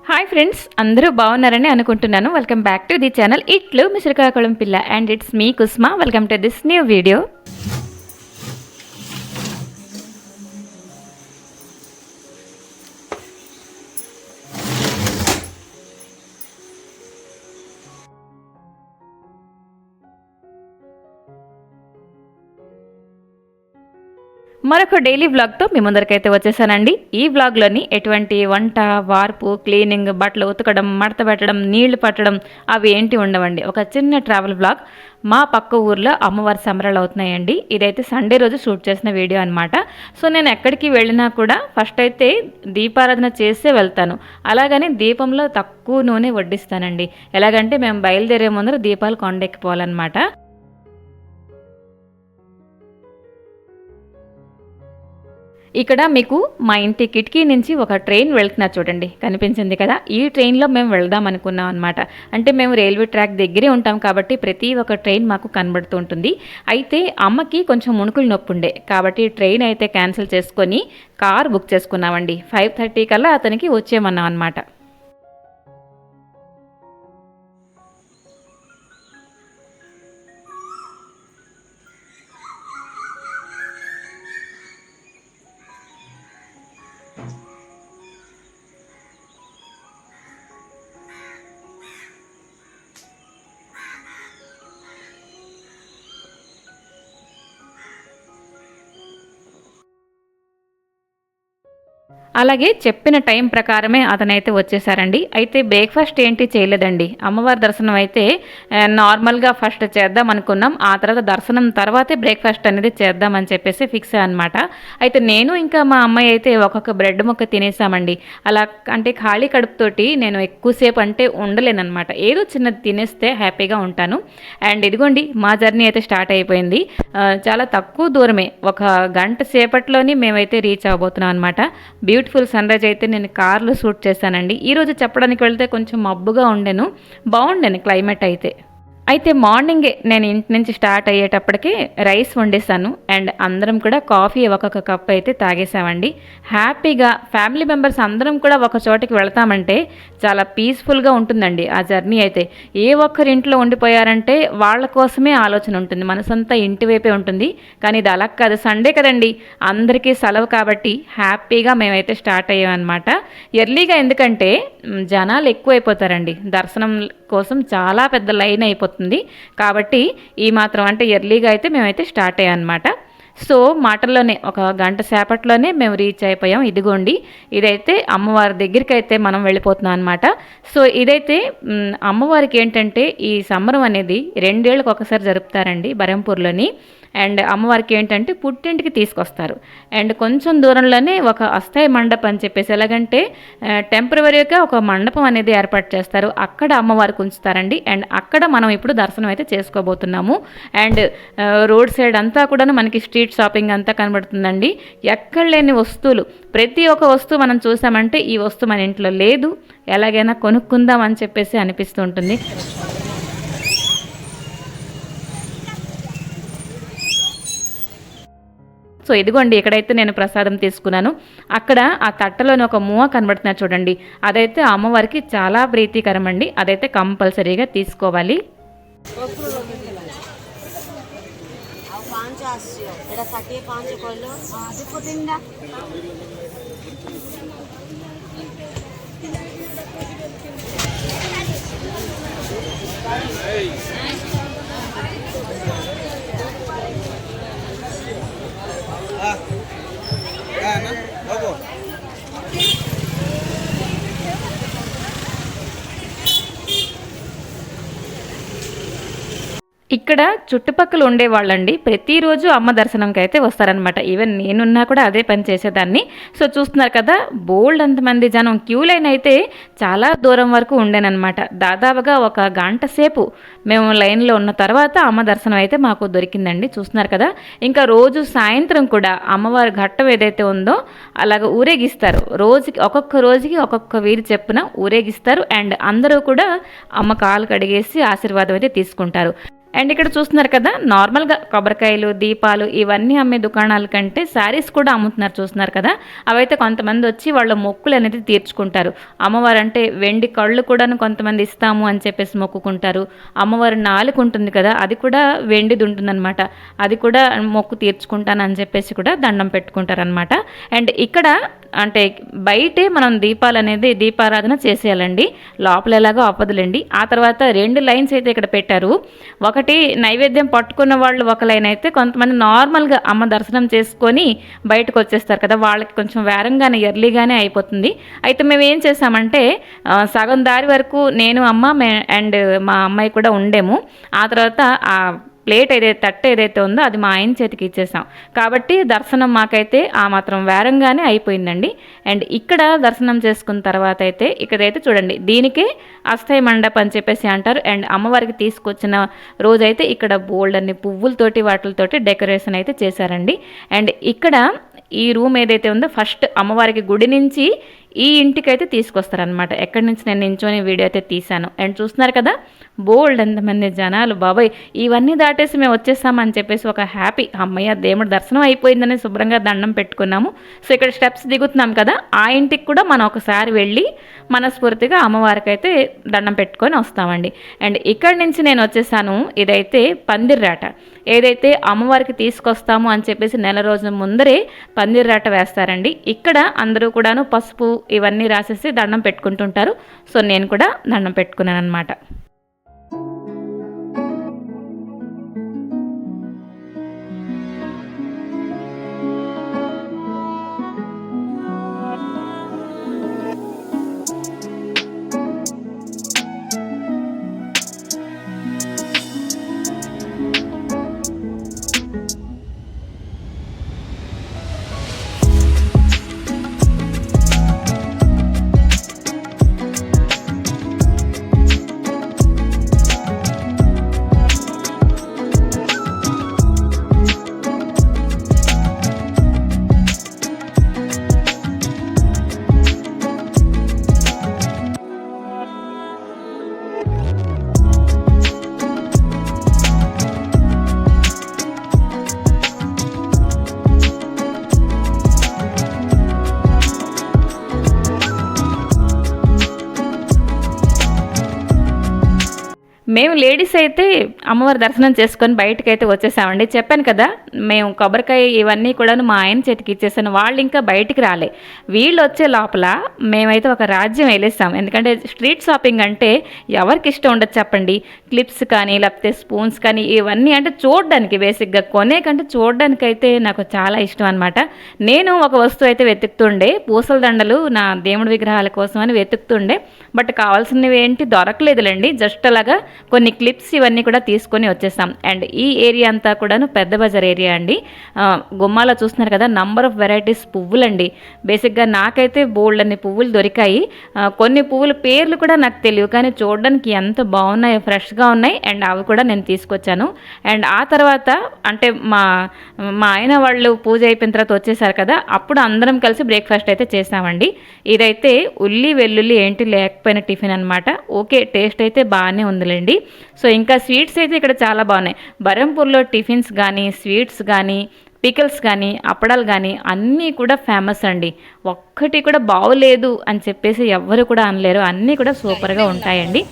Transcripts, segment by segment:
Hi friends, అందరూ బాగున్నారని అనుకుంటున్నాను. Welcome back to the channel ఇట్లు మీ శ్రీకాకుళం పిల్ల and it's me Kusma. Welcome to this new video. మరొక డైలీ వ్లాగ్తో మీ ముందరికైతే వచ్చేసానండి. ఈ వ్లాగ్లోని ఎటువంటి వంట, వార్పు, క్లీనింగ్, బట్టలు ఉతకడం, మడత పెట్టడం, నీళ్లు పట్టడం అవి ఏంటి ఉండవండి. ఒక చిన్న ట్రావెల్ వ్లాగ్. మా పక్క ఊర్లో అమ్మవారి సంబరాలు అవుతున్నాయండి. ఇదైతే సండే రోజు షూట్ చేసిన వీడియో అనమాట. సో నేను ఎక్కడికి వెళ్ళినా కూడా ఫస్ట్ అయితే దీపారాధన చేసే వెళ్తాను. అలాగని దీపంలో తక్కువ నూనె వడ్డిస్తానండి. ఎలాగంటే మేము బయలుదేరే ముందర దీపాలు కొండెక్కిపోవాలన్నమాట. ఇక్కడ మీకు మా ఇంటి కిటికీ నుంచి ఒక ట్రైన్ వెళ్తున్నా చూడండి, కనిపించింది కదా. ఈ ట్రైన్లో మేము వెళ్దాం అనుకున్నాం అనమాట. అంటే మేము రైల్వే ట్రాక్ దగ్గరే ఉంటాం కాబట్టి ప్రతి ఒక్క ట్రైన్ మాకు కనబడుతూ ఉంటుంది. అయితే అమ్మకి కొంచెం ముణుకులు నొప్పి ఉండే కాబట్టి ట్రైన్ అయితే క్యాన్సిల్ చేసుకొని కార్ బుక్ చేసుకున్నామండి. 5:30 కల్లా అతనికి వచ్చేయమన్నాం అనమాట. అలాగే చెప్పిన టైం ప్రకారమే అతనైతే వచ్చేసారండి. అయితే బ్రేక్ఫాస్ట్ ఏంటి చేయలేదండి. అమ్మవారి దర్శనం అయితే నార్మల్గా ఫస్ట్ చేద్దాం అనుకున్నాం. ఆ తర్వాత దర్శనం తర్వాతే బ్రేక్ఫాస్ట్ అనేది చేద్దామని చెప్పేసి ఫిక్స్ అనమాట. అయితే నేను ఇంకా మా అమ్మాయి అయితే ఒక్కొక్క బ్రెడ్ ముక్క తినేసామండి. అలా అంటే ఖాళీ కడుపుతోటి నేను ఎక్కువసేపు అంటే ఉండలేనమాట. ఏదో చిన్నది తినేస్తే హ్యాపీగా ఉంటాను. అండ్ ఇదిగోండి మా జర్నీ అయితే స్టార్ట్ అయిపోయింది. చాలా తక్కువ దూరమే, ఒక గంట సేపట్లోని మేమైతే రీచ్ అవబోతున్నాం అనమాట. బ్యూటిఫుల్ సన్ రైజ్ అయితే నేను కార్లో షూట్ చేశానండి. ఈరోజు చెప్పడానికి వెళ్తే కొంచెం మబ్బుగా ఉండెను, బాగుండేను క్లైమేట్ అయితే మార్నింగే నేను ఇంటి నుంచి స్టార్ట్ అయ్యేటప్పటికి రైస్ వండేసాను. అండ్ అందరం కూడా కాఫీ ఒక్కొక్క కప్ అయితే తాగేసామండి. హ్యాపీగా ఫ్యామిలీ మెంబర్స్ అందరం కూడా ఒక చోటికి వెళ్తామంటే చాలా పీస్ఫుల్గా ఉంటుందండి ఆ జర్నీ అయితే. ఏ ఒక్కరి ఇంట్లో ఉండిపోయారంటే వాళ్ళ కోసమే ఆలోచన ఉంటుంది, మనసంతా ఇంటి వైపే ఉంటుంది. కానీ ఇది అలా కాదు, సండే కదండి, అందరికీ సెలవు కాబట్టి హ్యాపీగా మేమైతే స్టార్ట్ అయ్యామన్నమాట. ఎర్లీగా, ఎందుకంటే జనాలు ఎక్కువైపోతారండి. దర్శనం కోసం చాలా పెద్ద లైన్ అయిపోతుంది కాబట్టి ఈ మాత్రం అంటే ఎర్లీగా అయితే మేమైతే స్టార్ట్ అయ్యాం అనమాట. సో మాటల్లోనే ఒక గంట సేపట్లోనే మేము రీచ్ అయిపోయాం. ఇదిగోండి, ఇదైతే అమ్మవారి దగ్గరికి అయితే మనం వెళ్ళిపోతున్నాం అనమాట. సో ఇదైతే అమ్మవారికి ఏంటంటే ఈ సంబరం అనేది 2 ఏళ్ళకి ఒకసారి జరుపుతారండి బరంపూర్లోని. అండ్ అమ్మవారికి ఏంటంటే పుట్టింటికి తీసుకొస్తారు. అండ్ కొంచెం దూరంలోనే ఒక అస్థాయి మండపం అని చెప్పేసి, ఎలాగంటే టెంపరవరీగా ఒక మండపం అనేది ఏర్పాటు చేస్తారు. అక్కడ అమ్మవారికి ఉంచుతారండి. అండ్ అక్కడ మనం ఇప్పుడు దర్శనం అయితే చేసుకోబోతున్నాము. అండ్ రోడ్ సైడ్ అంతా కూడా మనకి స్ట్రీట్ షాపింగ్ అంతా కనబడుతుందండి. ఎక్కడ లేని వస్తువులు, ప్రతి ఒక్క వస్తువు మనం చూసామంటే ఈ వస్తువు మన ఇంట్లో లేదు, ఎలాగైనా కొనుక్కుందాం అని చెప్పేసి అనిపిస్తూ ఉంటుంది. సో ఇదిగోండి, ఇక్కడైతే నేను ప్రసాదం తీసుకున్నాను. అక్కడ ఆ తట్టలోని ఒక మూవ కనబడుతున్నారు చూడండి, అదైతే అమ్మవారికి చాలా ప్రీతికరం అండి. అదైతే కంపల్సరీగా తీసుకోవాలి. ఇక్కడ చుట్టుపక్కల ఉండేవాళ్ళండి ప్రతిరోజు అమ్మ దర్శనంకి అయితే వస్తారనమాట. ఈవెన్ నేనున్నా కూడా అదే పని చేసేదాన్ని. సో చూస్తున్నారు కదా, బోల్డ్ అంతమంది జనం, క్యూ లైన్ అయితే చాలా దూరం వరకు ఉండేనమాట. దాదాపుగా ఒక గంట సేపు మేము లైన్లో ఉన్న తర్వాత అమ్మ దర్శనం అయితే మాకు దొరికిందండి. చూస్తున్నారు కదా, ఇంకా రోజు సాయంత్రం కూడా అమ్మవారి ఘట్టం ఏదైతే ఉందో అలాగ ఊరేగిస్తారు. ఒక్కొక్క రోజుకి ఒక్కొక్క వీధి చెప్పున ఊరేగిస్తారు. అండ్ అందరూ కూడా అమ్మ కాలు కడిగేసి ఆశీర్వాదం అయితే తీసుకుంటారు. అండ్ ఇక్కడ చూస్తున్నారు కదా, నార్మల్గా కొబ్బరికాయలు, దీపాలు ఇవన్నీ అమ్మే దుకాణాల కంటే శారీస్ కూడా అమ్ముతున్నారు చూస్తున్నారు కదా. అవైతే కొంతమంది వచ్చి వాళ్ళ మొక్కులు అనేది తీర్చుకుంటారు. అమ్మవారు అంటే వెండి కళ్ళు కూడా కొంతమంది ఇస్తాము అని చెప్పేసి మొక్కుకుంటారు. అమ్మవారి నాలుక ఉంటుంది కదా, అది కూడా వెండిది ఉంటుందన్నమాట. అది కూడా మొక్కు తీర్చుకుంటానని చెప్పేసి కూడా దండం పెట్టుకుంటారనమాట. అండ్ ఇక్కడ అంటే బయటే మనం దీపారాధన చేసేయాలండి. లోపల ఎలాగో అవ్వదులేండి. ఆ తర్వాత 2 లైన్స్ అయితే ఇక్కడ పెట్టారు. ఒకటి నైవేద్యం పట్టుకున్న వాళ్ళు ఒక లైన్ అయితే, కొంతమంది నార్మల్గా అమ్మ దర్శనం చేసుకొని బయటకు వచ్చేస్తారు కదా, వాళ్ళకి కొంచెం వేరంగానే ఎర్లీగానే అయిపోతుంది. అయితే మేము ఏం చేసామంటే సగం దారి వరకు నేను అమ్మ అండ్ మా అమ్మాయి కూడా ఉండేము. ఆ తర్వాత ఆ ప్లేట్ తట్టు ఏదైతే ఉందో అది మా ఆయన చేతికి ఇచ్చేసాం. కాబట్టి దర్శనం మాకైతే ఆ మాత్రం వేరంగానే అయిపోయిందండి. అండ్ ఇక్కడ దర్శనం చేసుకున్న తర్వాత అయితే ఇక్కడైతే చూడండి, దీనికే అస్థాయి మండపం అని చెప్పేసి అంటారు. అండ్ అమ్మవారికి తీసుకొచ్చిన రోజైతే ఇక్కడ బోల్డ్ అన్ని పువ్వులతోటి వాటితోటి డెకరేషన్ అయితే చేశారండి. అండ్ ఇక్కడ ఈ రూమ్ ఏదైతే ఉందో ఫస్ట్ అమ్మవారికి గుడి నుంచి ఈ ఇంటికైతే తీసుకొస్తారనమాట. ఎక్కడి నుంచి నేను నించొని వీడియో అయితే తీశాను. అండ్ చూస్తున్నారు కదా, బోల్డ్ ఎంతమంది జనాలు, బాబాయ్ ఇవన్నీ దాటేసి మేము వచ్చేసామని చెప్పేసి ఒక హ్యాపీ, అమ్మయ్య దేవుడి దర్శనం అయిపోయిందని శుభ్రంగా దండం పెట్టుకున్నాము. సో ఇక్కడ స్టెప్స్ దిగుతున్నాం కదా, ఆ ఇంటికి కూడా మనం ఒకసారి వెళ్ళి మనస్ఫూర్తిగా అమ్మవారికి అయితే దండం పెట్టుకొని వస్తామండి. అండ్ ఇక్కడి నుంచి నేను వచ్చేసాను. ఇదైతే పందిర్రాట, ఏదైతే అమ్మవారికి తీసుకొస్తాము అని చెప్పేసి నెల రోజుల ముందరే పందిర్రాట వేస్తారండి. ఇక్కడ అందరూ కూడాను పసుపు ఇవన్నీ రాసేసి దండం పెట్టుకుంటుంటారు. సో నేను కూడా దండం పెట్టుకున్నాను అనమాట. మేము లేడీస్ అయితే అమ్మవారి దర్శనం చేసుకొని బయటకు అయితే వచ్చేసామండి. చెప్పాను కదా, మేము కొబ్బరికాయ ఇవన్నీ కూడా మా ఆయన చేతికి ఇచ్చేసాను. వాళ్ళు ఇంకా బయటికి రాలే. వీళ్ళు వచ్చే లోపల మేమైతే ఒక రాజ్యం వెళ్ళేసాం. ఎందుకంటే స్ట్రీట్ షాపింగ్ అంటే ఎవరికి ఇష్టం ఉండదు చెప్పండి. క్లిప్స్ కానీ లేకపోతే స్పూన్స్ కానీ ఇవన్నీ అంటే చూడడానికి, బేసిక్గా కొనే కంటే చూడడానికి అయితే నాకు చాలా ఇష్టం అనమాట. నేను ఒక వస్తువు అయితే వెతుకుతుండే, పూసల దండలు నా దేవుడి విగ్రహాల కోసం అని వెతుకుతుండే. బట్ కావాల్సినవి ఏంటి దొరకలేదులేండి. జస్ట్ అలాగా కొన్ని క్లిప్స్ ఇవన్నీ కూడా తీసుకొని వచ్చేసాం. అండ్ ఈ ఏరియా అంతా కూడాను పెద్ద బజార్ ఏరియా అండి. గుమ్మాలో చూస్తున్నారు కదా, నంబర్ ఆఫ్ వెరైటీస్ పువ్వులండి. బేసిక్గా నాకైతే బోల్డ్ అన్ని పువ్వులు దొరికాయి. కొన్ని పువ్వుల పేర్లు కూడా నాకు తెలియదు, కానీ చూడడానికి ఎంత బాగున్నాయో, ఫ్రెష్గా ఉన్నాయి. అండ్ అవి కూడా నేను తీసుకొచ్చాను. అండ్ ఆ తర్వాత అంటే మా ఆయన వాళ్ళు పూజ అయిపోయిన తర్వాత వచ్చేసారు కదా, అప్పుడు అందరం కలిసి బ్రేక్ఫాస్ట్ అయితే చేసామండి. ఇదైతే ఉల్లి వెల్లుల్లి ఏంటి లేకపోయిన టిఫిన్ అనమాట. ఓకే, టేస్ట్ అయితే బాగానే ఉందిలేండి. సో ఇంకా స్వీట్స్ అయితే ఇక్కడ చాలా బాగున్నాయి. బరంపూర్లో టిఫిన్స్ కానీ, స్వీట్స్ కానీ, పికల్స్ కానీ, అప్పడాలు కానీ అన్నీ కూడా ఫేమస్ అండి. ఒక్కటి కూడా బాగోలేదు అని చెప్పేసి ఎవ్వరు కూడా అనలేరు. అన్నీ కూడా సూపర్గా ఉంటాయండి.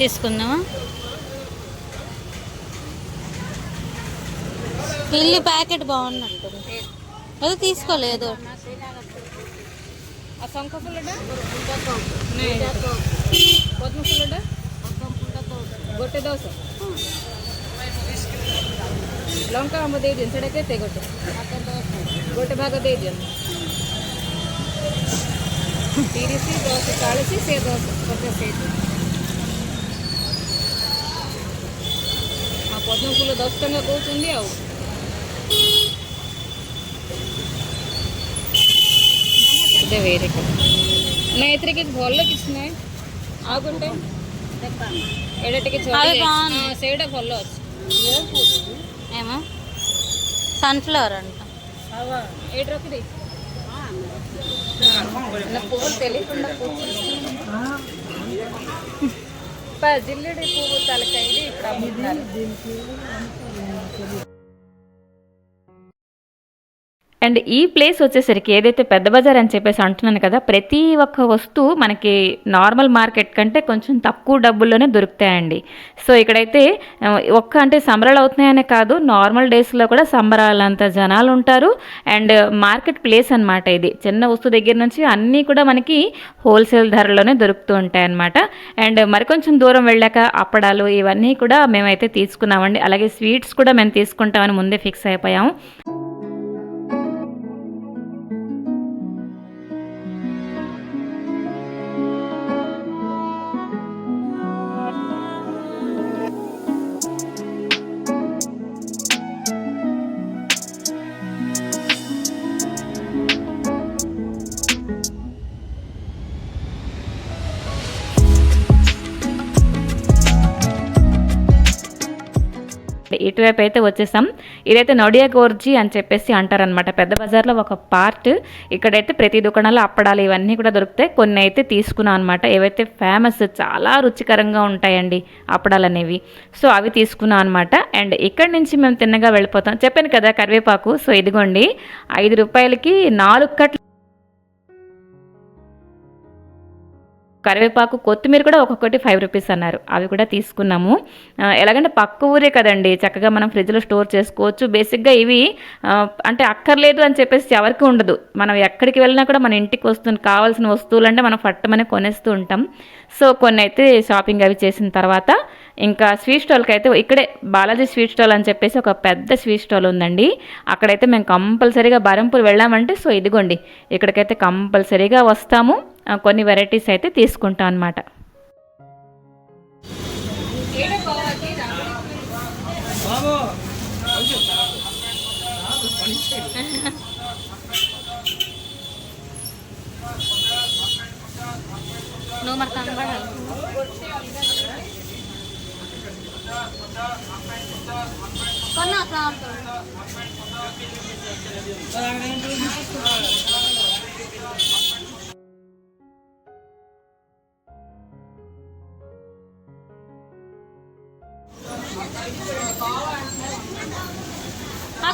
తీసుకుందామా? ఇల్లు ప్యాకెట్ బాగున్నట్టు అది తీసుకోలేదు. गोटे दस लंका हम दे दिन से केते गोटे गोटे भाग दे दिन 30 10 40 से 10 50 आ पद्म फूल 10 टंका कहउछन्दी आ दे वेरे ना एतरे के भल किछ नै आ गोटे एडा टिके छोटी हां सेडा भल अछि ఏమో సన్ఫ్లవర్ అంట हां एड रख दे हां పువ్వులు తెలియకుండా జిల్లుడి పువ్వు తలకైది ఇక్కడ అమ్ముతున్నారు. అండ్ ఈ ప్లేస్ వచ్చేసరికి ఏదైతే పెద్ద బజార్ అని చెప్పేసి అంటున్నాను కదా, ప్రతి ఒక్క వస్తువు మనకి నార్మల్ మార్కెట్ కంటే కొంచెం తక్కువ డబ్బుల్లోనే దొరుకుతాయండి. సో ఇక్కడైతే అంటే సంబరాలు అవుతున్నాయనే కాదు, నార్మల్ డేస్లో కూడా సంబరాలంత జనాలు ఉంటారు. అండ్ మార్కెట్ ప్లేస్ అనమాట ఇది. చిన్న వస్తువు దగ్గర నుంచి అన్నీ కూడా మనకి హోల్సేల్ ధరలోనే దొరుకుతూ ఉంటాయి అన్నమాట. అండ్ మరికొంచెం దూరం వెళ్ళాక అప్పడాలు ఇవన్నీ కూడా మేమైతే తీసుకున్నామండి. అలాగే స్వీట్స్ కూడా మేము తీసుకుంటామని ముందే ఫిక్స్ అయిపోయాము. ఇటువైపు అయితే వచ్చేసాం. ఇదైతే నోడియా గోర్జీ అని చెప్పేసి అంటారనమాట. పెద్ద బజార్లో ఒక పార్ట్. ఇక్కడైతే ప్రతి దుకాణంలో అప్పడాలు ఇవన్నీ కూడా దొరుకుతాయి. కొన్ని అయితే తీసుకున్నాం అనమాట. ఏవైతే ఫేమస్ చాలా రుచికరంగా ఉంటాయండి అప్పడాలు అనేవి. సో అవి తీసుకున్నాం అనమాట. అండ్ ఇక్కడి నుంచి మేము తిన్నగా వెళ్ళిపోతాం. చెప్పాను కదా కరివేపాకు. సో ఇదిగోండి 5 రూపాయలకి 4 కట్లు కరివేపాకు, కొత్తిమీర కూడా ఒక్కొక్కటి 5 రూపీస్ అన్నారు. అవి కూడా తీసుకున్నాము. ఎలాగంటే పక్క ఊరే కదండి, చక్కగా మనం ఫ్రిడ్జ్లో స్టోర్ చేసుకోవచ్చు. బేసిక్గా ఇవి అంటే అక్కర్లేదు అని చెప్పేసి ఎవరికి ఉండదు. మనం ఎక్కడికి వెళ్ళినా కూడా మన ఇంటికి కావాల్సిన వస్తువులు అంటే మనం పట్టమని కొనేస్తూ ఉంటాం. సో కొన్ని అయితే షాపింగ్ అవి చేసిన తర్వాత ఇంకా స్వీట్ స్టాల్కి అయితే ఇక్కడే బాలాజీ స్వీట్ స్టాల్ అని చెప్పేసి ఒక పెద్ద స్వీట్ స్టాల్ ఉందండి. అక్కడైతే మేము కంపల్సరీగా బరంపూర్ వెళ్ళామంటే సో ఇదిగోండి ఇక్కడికైతే కంపల్సరీగా వస్తాము. కొన్ని వెరైటీస్ అయితే తీసుకుంటాం అన్నమాట. నువ్వు మరి కనబడాలి. కొన్నా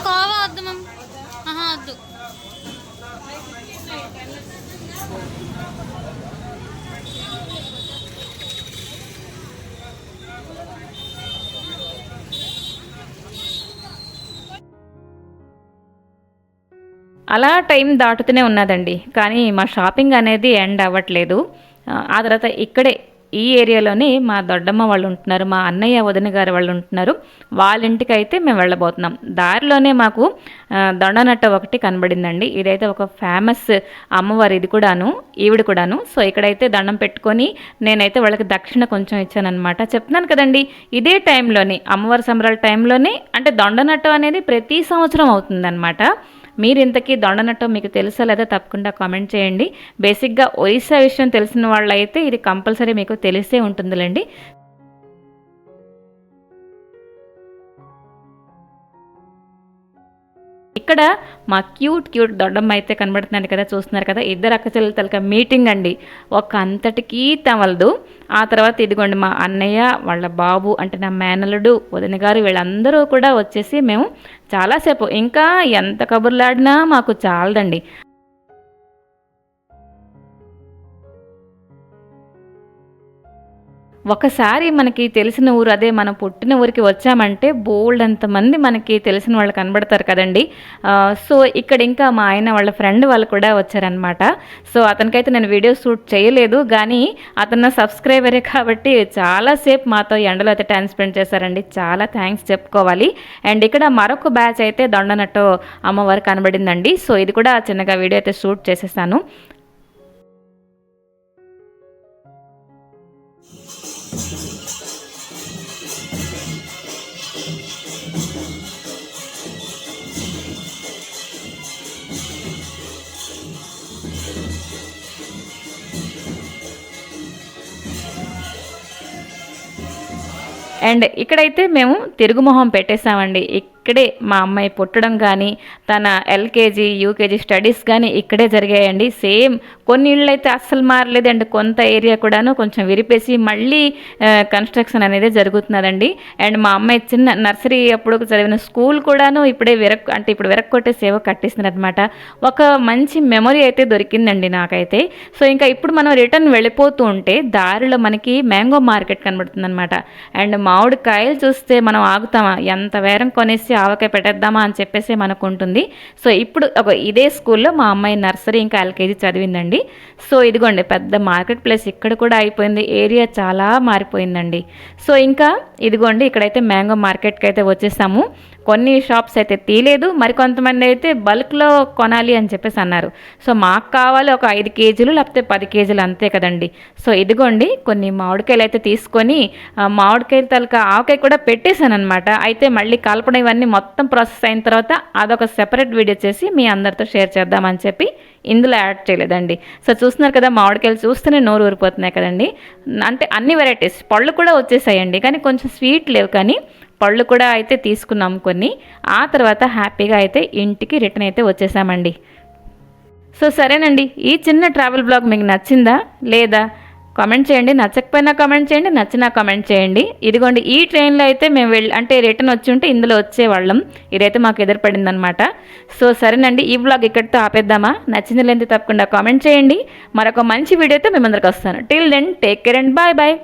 కోవా వద్దు మ్యామ్. వద్దు. అలా టైం దాటుతూనే ఉన్నదండి. కానీ మా షాపింగ్ అనేది ఎండ్ అవ్వట్లేదు. ఆ తర్వాత ఇక్కడే ఈ ఏరియాలోనే మా దొడ్డమ్మ వాళ్ళు ఉంటున్నారు, మా అన్నయ్య వదిన గారు వాళ్ళు ఉంటున్నారు. వాళ్ళ ఇంటికి అయితే మేము వెళ్ళబోతున్నాం. దారిలోనే మాకు దొండనట్ట ఒకటి కనబడిందండి. ఇదైతే ఒక ఫేమస్ అమ్మవారు, ఇది కూడాను ఈవిడ కూడాను. సో ఇక్కడైతే దండం పెట్టుకొని నేనైతే వాళ్ళకి దక్షిణ కొంచెం ఇచ్చానమాట. చెప్తున్నాను కదండి, ఇదే టైంలోనే అమ్మవారి సంబరాల టైంలోనే అంటే దొండనట్టు అనేది ప్రతి సంవత్సరం అవుతుందన్నమాట. మీరు ఇంతకీ దొండనట్టం మీకు తెలుసా లేదా తప్పకుండా కామెంట్ చేయండి. బేసిక్గా ఒరిస్సా విషయం తెలిసిన వాళ్ళైతే ఇది కంపల్సరీ మీకు తెలిసే ఉంటుందిలేండి. ఇక్కడ మా క్యూట్ దొడ్డమ్మ అయితే కనబడుతున్నాను కదా, చూస్తున్నారు కదా. ఇద్దరు అక్కచెల్లెల తలక మీటింగ్ అండి. ఒక అంతటికీ తమలదు. ఆ తర్వాత ఇదిగోండి మా అన్నయ్య వాళ్ళ బాబు అంటే నా మేనలుడు వదిన గారు వీళ్ళందరూ కూడా వచ్చేసి మేము చాలాసేపు ఇంకా ఎంత కబుర్లాడినా మాకు చాలదండి. ఒకసారి మనకి తెలిసిన ఊరు, అదే మనం పుట్టిన ఊరికి వచ్చామంటే బోల్డ్ అంతమంది మనకి తెలిసిన వాళ్ళు కనబడతారు కదండి. సో ఇక్కడ ఇంకా మా ఆయన వాళ్ళ ఫ్రెండ్ వాళ్ళు కూడా వచ్చారనమాట. సో అతనికైతే నేను వీడియో షూట్ చేయలేదు, కానీ అతను సబ్స్క్రైబరే కాబట్టి చాలాసేపు మాతో ఎండలో అయితే టైం స్పెండ్ చేశారండి. చాలా థ్యాంక్స్ చెప్పుకోవాలి. అండ్ ఇక్కడ మరొక బ్యాచ్ అయితే దొండనట్టు అమ్మవారు కనబడిందండి. సో ఇది కూడా చిన్నగా వీడియో అయితే షూట్ చేసేసాను. అండ్ ఇక్కడైతే మేము తిరుగుమొహం పెట్టేసామండి. ఇక్కడే మా అమ్మాయి పుట్టడం కానీ తన ఎల్కేజీ యూకేజీ స్టడీస్ కానీ ఇక్కడే జరిగాయండి. సేమ్ కొన్ని ఇళ్ళు అయితే అస్సలు మారలేదండి, కొంత ఏరియా కూడాను కొంచెం విరిపేసి మళ్ళీ కన్స్ట్రక్షన్ అనేది జరుగుతున్నదండి. అండ్ మా అమ్మాయి చిన్న నర్సరీ అప్పుడు చదివిన స్కూల్ కూడాను ఇప్పుడు విరక్కొట్టేసి ఏవో కట్టిస్తున్నారు అనమాట. ఒక మంచి మెమొరీ అయితే దొరికిందండి నాకైతే. సో ఇంకా ఇప్పుడు మనం రిటర్న్ వెళ్ళిపోతూ ఉంటే దారిలో మనకి మ్యాంగో మార్కెట్ కనబడుతుంది అనమాట. అండ్ మామిడికాయలు చూస్తే మనం ఆగుతామా, ఎంత వేరం కొనేసి ఆవకాయ పెట్టేద్దామా అని చెప్పేసి మనకు ఉంటుంది. సో ఇప్పుడు ఇదే స్కూల్లో మా అమ్మాయి నర్సరీ ఇంకా ఎల్కేజీ చదివిందండి. సో ఇదిగోండి పెద్ద మార్కెట్ ప్లేస్ ఇక్కడ కూడా అయిపోయింది, ఏరియా చాలా మారిపోయిందండి. సో ఇంకా ఇదిగోండి ఇక్కడైతే మ్యాంగో మార్కెట్కి అయితే వచ్చేసాము. కొన్ని షాప్స్ అయితే తీయలేదు, మరి కొంతమంది అయితే బల్క్లో కొనాలి అని చెప్పేసి అన్నారు. సో మాకు కావాలి ఒక 5 కేజీలు లేకపోతే 10 కేజీలు అంతే కదండి. సో ఇదిగోండి కొన్ని మామిడికాయలు అయితే తీసుకొని మామిడికాయలు తలక ఆవకాయ కూడా పెట్టేశాను అనమాట. అయితే మళ్ళీ కలపడం ఇవన్నీ మొత్తం ప్రాసెస్ అయిన తర్వాత అదొక సెపరేట్ వీడియో చేసి మీ అందరితో షేర్ చేద్దామని చెప్పి ఇందులో యాడ్ చేయలేదండి. సో చూస్తున్నారు కదా, మామిడికాయలు చూస్తేనే నోరు ఊరిపోతున్నాయి కదండి. అంటే అన్ని వెరైటీస్ పళ్ళు కూడా వచ్చేసాయండి, కానీ కొంచెం స్వీట్ లేవు, కానీ పళ్ళు కూడా అయితే తీసుకున్నాం కొన్ని. ఆ తర్వాత హ్యాపీగా అయితే ఇంటికి రిటర్న్ అయితే వచ్చేసామండి. సో సరేనండి, ఈ చిన్న ట్రావెల్ బ్లాగ్ మీకు నచ్చిందా లేదా కామెంట్ చేయండి. నచ్చకపోయినా కామెంట్ చేయండి, నచ్చినా కామెంట్ చేయండి. ఇదిగోండి ఈ ట్రైన్లో అయితే మేము రిటర్న్ వచ్చి ఉంటే ఇందులో వచ్చేవాళ్ళం. ఇదైతే మాకు ఎదురుపడింది అనమాట. సో సరేనండి, ఈ బ్లాగ్ ఇక్కడితో ఆపేద్దామా? నచ్చింది లేని తప్పకుండా కామెంట్ చేయండి. మరొక మంచి వీడియోతో మేము అందరికి వస్తాను. Till then take care and bye bye.